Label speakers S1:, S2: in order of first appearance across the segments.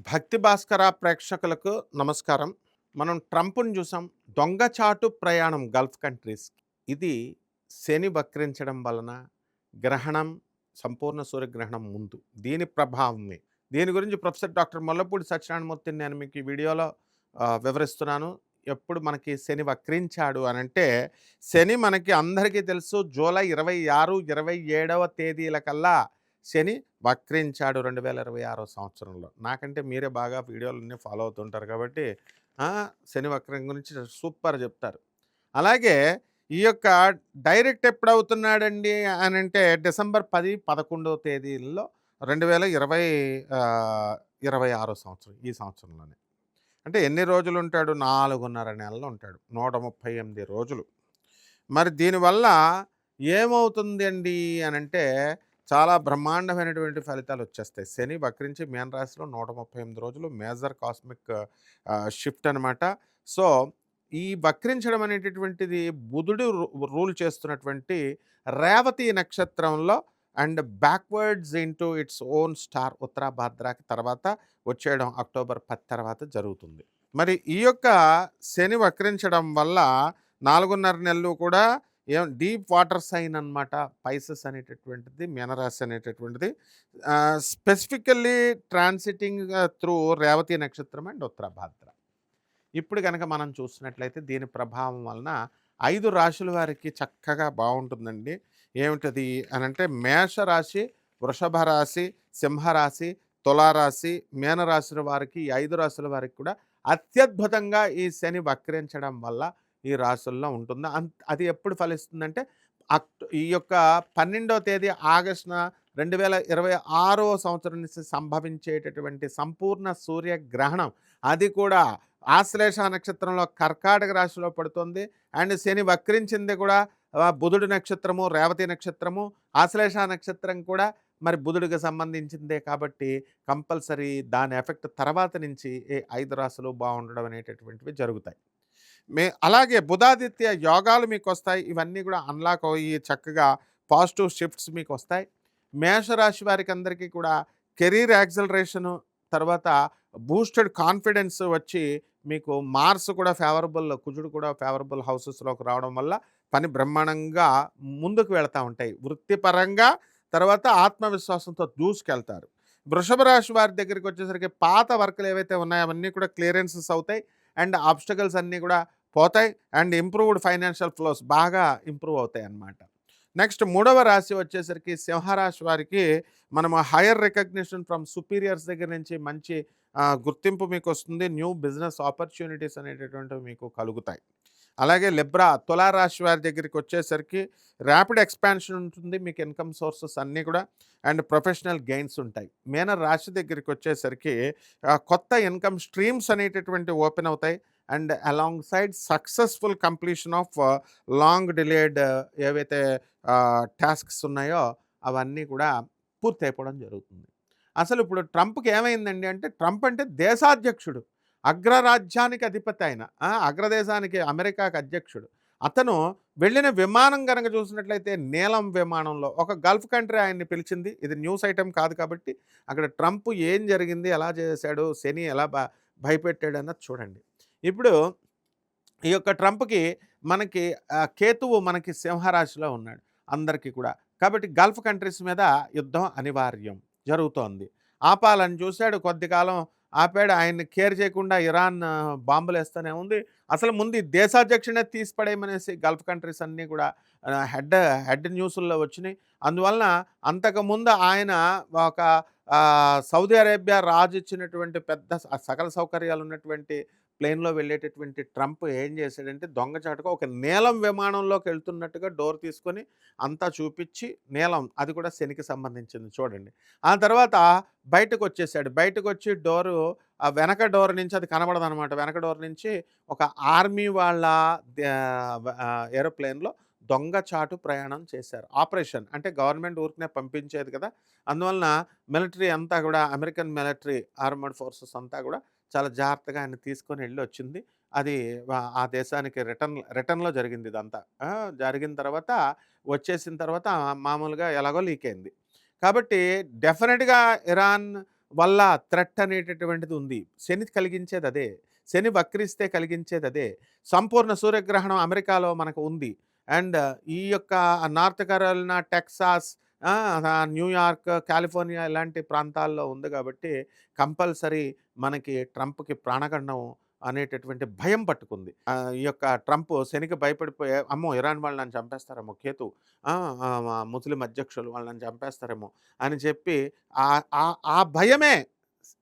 S1: భక్తి భాస్కర ప్రేక్షకులకు నమస్కారం. మనం ట్రంప్‌ని చూసాం. దొంగచాటు ప్రయాణం గల్ఫ్ కంట్రీస్. ఇది శని వక్రించడం వలన గ్రహణం, సంపూర్ణ సూర్యగ్రహణం ముందు. దీని ప్రభావమే. దీని గురించి ప్రొఫెసర్ డాక్టర్ ముల్లపూడి సత్యనారాయణమూర్తిని నేను మీకు ఈ వీడియోలో వివరిస్తున్నాను. ఎప్పుడు మనకి శని వక్రించాడు అనంటే, శని మనకి అందరికీ తెలుసు జూలై 26, 27వ తేదీల కల్లా శని వక్రించాడు 2026 సంవత్సరంలో. నాకంటే మీరే బాగా వీడియోలన్నీ ఫాలో అవుతుంటారు కాబట్టి శని వక్రం గురించి సూపర్ చెప్తారు. అలాగే ఈ యొక్క డైరెక్ట్ ఎప్పుడవుతున్నాడండి అనంటే డిసెంబర్ 10, 11 తేదీల్లో 26 సంవత్సరం. ఈ సంవత్సరంలోనే. అంటే ఎన్ని రోజులుంటాడు? 4.5 నెలలు ఉంటాడు. 138 రోజులు. మరి దీనివల్ల ఏమవుతుందండి అనంటే, చాలా బ్రహ్మాండమైనటువంటి ఫలితాలొచ్చేస్తాయి. శని వక్రించి మీనరాశిలో 138 రోజులు మేజర్ కాస్మిక్ షిఫ్ట్ అనమాట. సో, ఈ వక్రించడం అనేటటువంటిది బుధుడు రూల్ చేస్తున్నటువంటి రేవతి నక్షత్రంలో and backwards into its own star ఉత్తరాభాద్రాకి తర్వాత వచ్చేయడం అక్టోబర్ 10 తర్వాత జరుగుతుంది. మరి ఈ యొక్క శని వక్రించడం వల్ల 4.5 నెలలు కూడా డీప్ వాటర్ సైన్ అనమాట. పైసెస్ అనేటటువంటిది మీనరాశి అనేటటువంటిది స్పెసిఫికల్లీ ట్రాన్సిటింగ్ త్రూ రేవతి నక్షత్రం అండ్ ఉత్తరాభాద్ర. ఇప్పుడు కనుక మనం చూసినట్లయితే దీని ప్రభావం వలన 5 రాశుల వారికి చక్కగా బాగుంటుందండి. ఏమిటది అనంటే మేషరాశి, వృషభ రాశి, సింహరాశి, తులారాశి, మీనరాశుల వారికి, ఈ 5 రాశుల వారికి కూడా అత్యద్భుతంగా ఈ శని వక్రించడం వల్ల ఈ రాశుల్లో ఉంటుంది. అది ఎప్పుడు ఫలిస్తుందంటే ఈ యొక్క 12వ తేదీ ఆగస్టున 2026 సంవత్సరం నుంచి సంభవించేటటువంటి సంపూర్ణ సూర్యగ్రహణం, అది కూడా ఆశ్లేష నక్షత్రంలో కర్కాటక రాశిలో పడుతుంది. అండ్ శని వక్రించింది కూడా బుధుడి నక్షత్రము, రేవతి నక్షత్రము, ఆశ్లేష నక్షత్రం కూడా మరి బుధుడికి సంబంధించిందే కాబట్టి కంపల్సరీ దాని ఎఫెక్ట్ తర్వాత నుంచి ఈ 5 రాశులు బాగుండడం అనేటటువంటివి జరుగుతాయి. అలాగే బుధాదిత్య యోగాలు మీకు వస్తాయి. ఇవన్నీ కూడా అన్లాక్ అయ్యి చక్కగా పాజిటివ్ షిఫ్ట్స్ మీకు వస్తాయి. మేషరాశి వారికి అందరికీ కూడా కెరీర్ యాక్సలరేషను, తర్వాత బూస్టెడ్ కాన్ఫిడెన్స్ వచ్చి మీకు మార్స్ కూడా ఫేవరబుల్, కుజుడు కూడా ఫేవరబుల్ హౌసెస్లోకి రావడం వల్ల పని బ్రహ్మాండంగా ముందుకు వెళ్తూ ఉంటాయి వృత్తిపరంగా. తర్వాత ఆత్మవిశ్వాసంతో దూసుకెళ్తారు. వృషభ రాశి వారి దగ్గరికి వచ్చేసరికి పాత వర్కులు ఏవైతే ఉన్నాయో అవన్నీ కూడా క్లియరెన్సెస్ అవుతాయి. అండ్ ఆబ్స్టకల్స్ అన్నీ కూడా పోతాయి. అండ్ ఇంప్రూవ్డ్ ఫైనాన్షియల్ ఫ్లోస్ బాగా ఇంప్రూవ్ అవుతాయి అన్నమాట. నెక్స్ట్ 3వ రాశి వచ్చేసరికి సింహరాశి వారికి మనము హైయర్ రికగ్నిషన్ ఫ్రమ్ సుపీరియర్స్ దగ్గర నుంచి మంచి గుర్తింపు మీకు వస్తుంది. న్యూ బిజినెస్ ఆపర్చునిటీస్ అనేటటువంటివి మీకు కలుగుతాయి. అలాగే లిబ్రా తులారాశి వారి దగ్గరికి వచ్చేసరికి ర్యాపిడ్ ఎక్స్పాన్షన్ ఉంటుంది. మీకు ఇన్కమ్ సోర్సెస్ అన్నీ కూడా అండ్ ప్రొఫెషనల్ గెయిన్స్ ఉంటాయి. మీన రాశి దగ్గరికి వచ్చేసరికి కొత్త ఇన్కమ్ స్ట్రీమ్స్ అనేటటువంటి ఓపెన్ అవుతాయి. And along side successful completion of long delayed ఏవైతే టాస్క్స్ ఉన్నాయో అవన్నీ కూడా పూర్తి అయిపోవడం జరుగుతుంది. అసలు ఇప్పుడు ట్రంప్కి ఏమైందండి అంటే, ట్రంప్ అంటే దేశాధ్యక్షుడు, అగ్రరాజ్యానికి అధిపతి ఆయన, అగ్రదేశానికి అమెరికాకి అధ్యక్షుడు. అతను వెళ్ళిన విమానం కనుక చూసినట్లయితే నీలం విమానంలో ఒక గల్ఫ్ కంట్రీ ఆయన్ని పిలిచింది. ఇది న్యూస్ ఐటెం కాదు కాబట్టి అక్కడ ట్రంప్ ఏం జరిగింది, ఎలా చేశాడు, శని ఎలా భయపెట్టాడు అన్నది చూడండి. ఇప్పుడు ఈ యొక్క ట్రంప్కి మనకి కేతువు మనకి సింహరాశిలో ఉన్నాడు అందరికీ కూడా. కాబట్టి గల్ఫ్ కంట్రీస్ మీద యుద్ధం అనివార్యం జరుగుతోంది. ఆపాలని చూశాడు, కొద్ది కాలం ఆపాడు. ఆయన్ని కేర్ చేయకుండా ఇరాన్ బాంబులు వేస్తూనే ఉంది. అసలు ముందు ఈ దేశాధ్యక్షుడే తీసి పడేయమనేసి గల్ఫ్ కంట్రీస్ అన్నీ కూడా హెడ్ న్యూస్ల్లో వచ్చినాయి. అందువలన అంతకుముందు ఆయన ఒక సౌదీ అరేబియా రాజు ఇచ్చినటువంటి పెద్ద సకల సౌకర్యాలు ఉన్నటువంటి ప్లేన్లో వెళ్ళేటటువంటి ట్రంప్ ఏం చేశాడంటే, దొంగచాటుగా ఒక నీలం విమానంలోకి వెళ్తున్నట్టుగా డోర్ తీసుకొని అంతా చూపించి, నీలం అది కూడా శనికి సంబంధించింది చూడండి. ఆ తర్వాత బయటకు వచ్చేసాడు. బయటకు వచ్చి డోరు వెనక డోర్ నుంచి అది కనబడదనమాట. వెనక డోర్ నుంచి ఒక ఆర్మీ వాళ్ళ ఏరోప్లేన్లో దొంగచాటు ప్రయాణం చేశారు. ఆపరేషన్ అంటే గవర్నమెంట్ ఊరికనే పంపించేది కదా. అందువలన మిలిటరీ అంతా కూడా, అమెరికన్ మిలిటరీ ఆర్మర్డ్ ఫోర్సెస్ అంతా కూడా చాలా జాగ్రత్తగా ఆయన తీసుకొని వెళ్ళి వచ్చింది. అది ఆ దేశానికి రిటర్న్‌లో జరిగింది ఇదంతా. జరిగిన తర్వాత వచ్చేసిన తర్వాత మామూలుగా ఎలాగో లీక్ అయింది. కాబట్టి డెఫినిట్‌గా ఇరాన్ వల్ల థ్రెట్ అనేటటువంటిది ఉంది. శని కలిగించేది అదే. శని వక్రిస్తే కలిగించేది అదే. సంపూర్ణ సూర్యగ్రహణం అమెరికాలో మనకు ఉంది. అండ్ ఈ యొక్క North Carolina, Texas, New York, California ఇలాంటి ప్రాంతాల్లో ఉంది కాబట్టి కంపల్సరీ మనకి ట్రంప్‌కి ప్రాణగండం అనేటటువంటి భయం పట్టుకుంది. ఈ యొక్క ట్రంప్ శనికి భయపడిపోయి అమ్మో! ఇరాన్ వాళ్ళు నన్ను చంపేస్తారేమో, కేతు ముస్లిం అధ్యక్షులు వాళ్ళు నన్ను చంపేస్తారేమో అని చెప్పి ఆ భయమే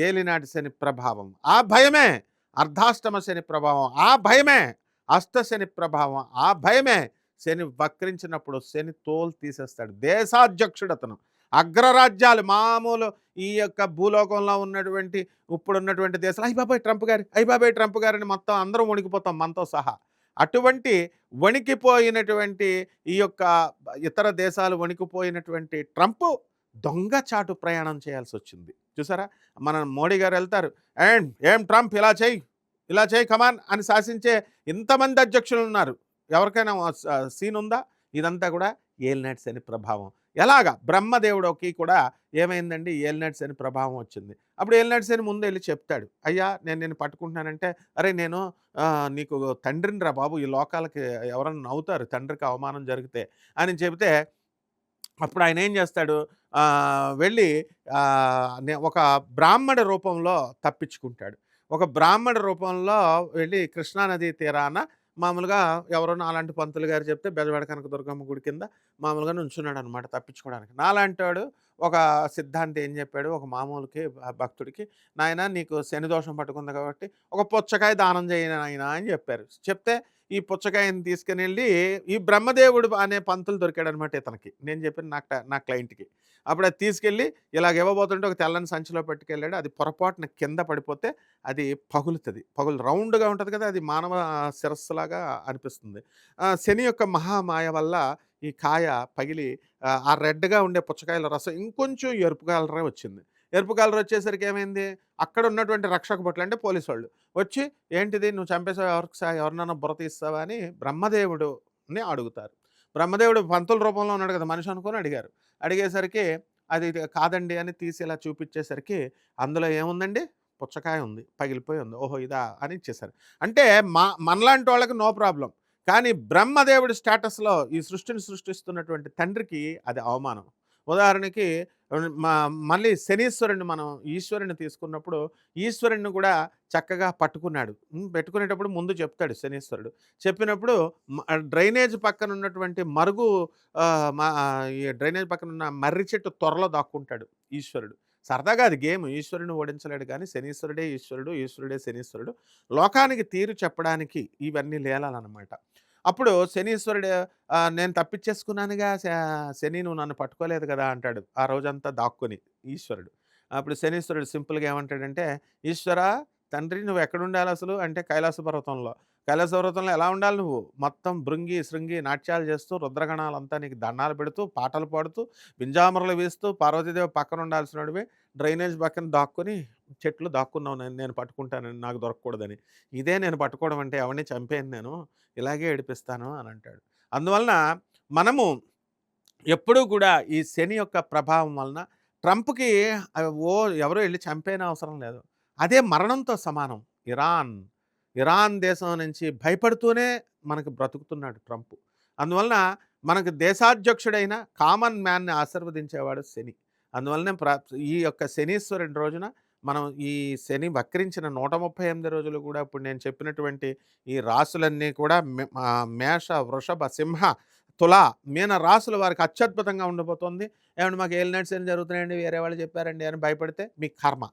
S1: ఏలినాటి శని ప్రభావం. ఆ భయమే అర్ధాష్టమ శని ప్రభావం. ఆ భయమే అష్టశని ప్రభావం. ఆ భయమే శని వక్రించినప్పుడు శని తోలు తీసేస్తాడు. దేశాధ్యక్షుడు అతను. అగ్రరాజ్యాలు మామూలు ఈ యొక్క భూలోకంలో ఉన్నటువంటి ఇప్పుడున్నటువంటి దేశాలు అయ్య బాబోయ్ ట్రంప్ గారు, అయ్య బాబోయ్ ట్రంప్ గారని మొత్తం అందరం వణికిపోతాం మనతో సహా. అటువంటి వణికిపోయినటువంటి ఈ యొక్క ఇతర దేశాలు వణికిపోయినటువంటి ట్రంప్ దొంగచాటు ప్రయాణం చేయాల్సొచ్చింది. చూసారా? మన మోడీ గారు వెళ్తారు. ఏం ట్రంప్ ఇలా చెయ్యి, ఇలా చెయ్యి కమాన్ అని శాసించే ఇంతమంది అధ్యక్షులున్నారు. ఎవరికైనా సీన్ ఉందా? ఇదంతా కూడా ఏలినాటి శని ప్రభావం. ఎలాగా? బ్రహ్మదేవుడికి కూడా ఏమైందండి? ఏలినాటి శని ప్రభావం వచ్చింది. అప్పుడు ఏలినాటి శని ముందు వెళ్ళి చెప్తాడు. అయ్యా నేను నిన్ను పట్టుకుంటున్నానంటే, అరే నేను నీకు తండ్రినిరా బాబు, ఈ లోకాలకి ఎవరన్నా నవ్వుతారు తండ్రికి అవమానం జరిగితే అని చెబితే, అప్పుడు ఆయన ఏం చేస్తాడు? వెళ్ళి ఒక బ్రాహ్మణ రూపంలో తప్పించుకుంటాడు. ఒక బ్రాహ్మణ రూపంలో వెళ్ళి కృష్ణానది తీరాన మామూలుగా ఎవరో నాలాంటి పంతులు గారు చెప్తే బెజవాడ కనకదుర్గమ్మ గుడి కింద మామూలుగా నుంచున్నాడు అనమాట తప్పించుకోవడానికి. నాలాంటోడు ఒక సిద్ధాంతి ఏం చెప్పాడు ఒక మామూలుకి భక్తుడికి, నాయన నీకు శని దోషం పట్టుకుంది కాబట్టి ఒక పుచ్చకాయ దానం చేయను నాయన అని చెప్పారు. చెప్తే ఈ పుచ్చకాయని తీసుకుని వెళ్ళి ఈ బ్రహ్మదేవుడు అనే పంతులు దొరికాడనమాట ఇతనికి. నేను చెప్పిన నా క్లయింట్‌కి. అప్పుడు అది తీసుకెళ్ళి ఇలాగ ఇవ్వబోతుంటే ఒక తెల్లని సంచిలో పట్టుకెళ్ళాడు. అది పొరపాటున కింద పడిపోతే అది పగులుతది. రౌండ్‌గా ఉంటది కదా! అది మానవ శిరస్సులాగా అనిపిస్తుంది. శని యొక్క మహామాయ వల్ల ఈ కాయ పగిలి ఆ రెడ్‌గా ఉండే పుచ్చకాయల రసం ఇంకొంచెం ఎరుపు కలరే వచ్చింది. ఎరుపు కలర్ వచ్చేసరికి ఏమైంది? అక్కడ ఉన్నటువంటి రక్షక భటులు అంటే పోలీసోళ్ళు వచ్చి, "ఏంటిది నువ్వు చంపేసావు ఎవరినన్నా బుర్ర తీస్తావా?" అని బ్రహ్మదేవుడుని అడుగుతారు. బ్రహ్మదేవుడు పంతుల రూపంలో ఉన్నాడు కదా! మనిషి అనుకోని అడిగారు. అడిగేసరికి అది కాదండి అని తీసి ఇలా చూపించేసరికి అందులో ఏముందండి? పుచ్చకాయ ఉంది. పగిలిపోయి ఉంది. ఓహో! ఇదా అని ఇచ్చేసారు. అంటే మనలాంటి వాళ్ళకి నో ప్రాబ్లమ్. కానీ బ్రహ్మదేవుడి స్టేటస్‌లో ఈ సృష్టిని సృష్టిస్తున్నటువంటి తండ్రికి అది అవమానం. ఉదాహరణకి మ మళ్ళీ శనీశ్వరుడిని మనం ఈశ్వరుడిని తీసుకున్నప్పుడు ఈశ్వరుడిని కూడా చక్కగా పట్టుకున్నాడు. పెట్టుకునేటప్పుడు ముందు చెప్తాడు శనీశ్వరుడు. చెప్పినప్పుడు డ్రైనేజ్ పక్కన ఉన్నటువంటి మరుగు ఈ డ్రైనేజ్ పక్కన ఉన్న మర్రి చెట్టు త్వరలో దాక్కుంటాడు ఈశ్వరుడు. సరదాగా అది గేమ్. ఈశ్వరుడిని ఓడించలేడు కానీ శనీశ్వరుడే ఈశ్వరుడు, ఈశ్వరుడే శనీశ్వరుడు. లోకానికి తీరు చెప్పడానికి ఇవన్నీ లీలలనమాట. అప్పుడు శనీశ్వరుడు నేను తప్పించేసుకున్నానుగా శని నువ్వు నన్ను పట్టుకోలేదు కదా అంటాడు. ఆ రోజంతా దాక్కుని ఈశ్వరుడు. అప్పుడు శనీశ్వరుడు సింపుల్‌గా ఏమంటాడంటే, ఈశ్వరా తండ్రి నువ్వు ఎక్కడుండాలి అసలు అంటే కైలాస పర్వతంలో. కైలాస పర్వతంలో ఎలా ఉండాలి నువ్వు? మొత్తం భృంగి, శృంగి నాట్యాలు చేస్తూ రుద్రగణాలంతా నీకు దండాలు పెడుతూ, పాటలు పాడుతూ, వింజామరలు వేస్తూ పార్వతీదేవి పక్కన ఉండాల్సినోడివి డ్రైనేజ్ పక్కన దాక్కుని చెట్లు దాక్కున్నావు నేను పట్టుకుంటానని నాకు దొరకకూడదని. ఇదే నేను పట్టుకోవడం అంటే ఎవరిని చంపేయను నేను. ఇలాగే ఏడిపిస్తాను అని అంటాడు. అందువలన మనము ఎప్పుడూ కూడా ఈ శని యొక్క ప్రభావం వలన ట్రంప్‌కి ఎవరో ఎళ్లి చంపేయనవసరం లేదు. అదే మరణంతో సమానం. ఇరాన్ దేశం నుంచి భయపడుతూనే మనకు బ్రతుకుతున్నాడు ట్రంప్. అందువలన మనకు దేశాధ్యక్షుడైన కామన్ మ్యాన్‌ని ఆశీర్వదించేవాడు శని. అందువలనే ఈ యొక్క శనీశ్వరుని రోజున మనం ఈ శని వక్రించిన 138 రోజులు కూడా ఇప్పుడు నేను చెప్పినటువంటి ఈ రాసులన్నీ కూడా మేష, వృషభ, సింహ, తుల, మీన రాసుల వారికి అత్యద్భుతంగా ఉండబోతోంది. ఏమంటే మాకు ఏలినాటి శని జరుగుతున్నాయండి వేరే వాళ్ళు చెప్పారండి అని భయపడితే మీ కర్మ.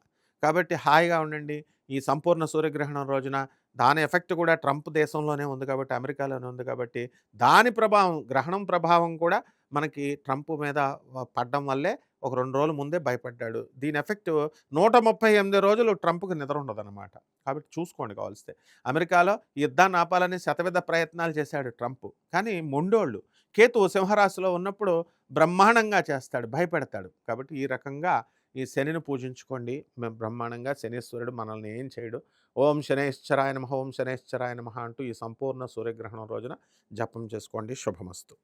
S1: కాబట్టి హాయిగా ఉండండి. ఈ సంపూర్ణ సూర్యగ్రహణం రోజున దాని ఎఫెక్ట్ కూడా ట్రంప్ దేశంలోనే ఉంది కాబట్టి అమెరికాలోనే ఉంది కాబట్టి దాని ప్రభావం గ్రహణం ప్రభావం కూడా మనకి ట్రంప్ మీద పడ్డం వల్లే ఒక 2 రోజుల ముందే భయపడ్డాడు. దీని ఎఫెక్ట్ 138 రోజులు ట్రంప్‌కి నిద్ర ఉండదనమాట. కాబట్టి చూసుకోండి కావాల్సితే. అమెరికాలో ఈ యుద్ధాన్ని ఆపాలని శతవిధ ప్రయత్నాలు చేశాడు ట్రంప్. కానీ మొండోళ్ళు. కేతువు సింహరాశిలో ఉన్నప్పుడు బ్రహ్మాండంగా చేస్తాడు, భయపెడతాడు. కాబట్టి ఈ రకంగా ఈ శనిని పూజించుకోండి. బ్రహ్మాండంగా శనీశ్వరుడు మనల్ని ఏం చేయడు. ఓం శనైశ్చరాయ నమః, ఓం శనైశ్చరాయ నమః అంటూ ఈ సంపూర్ణ సూర్యగ్రహణం రోజున జపం చేసుకోండి. శుభమస్తు.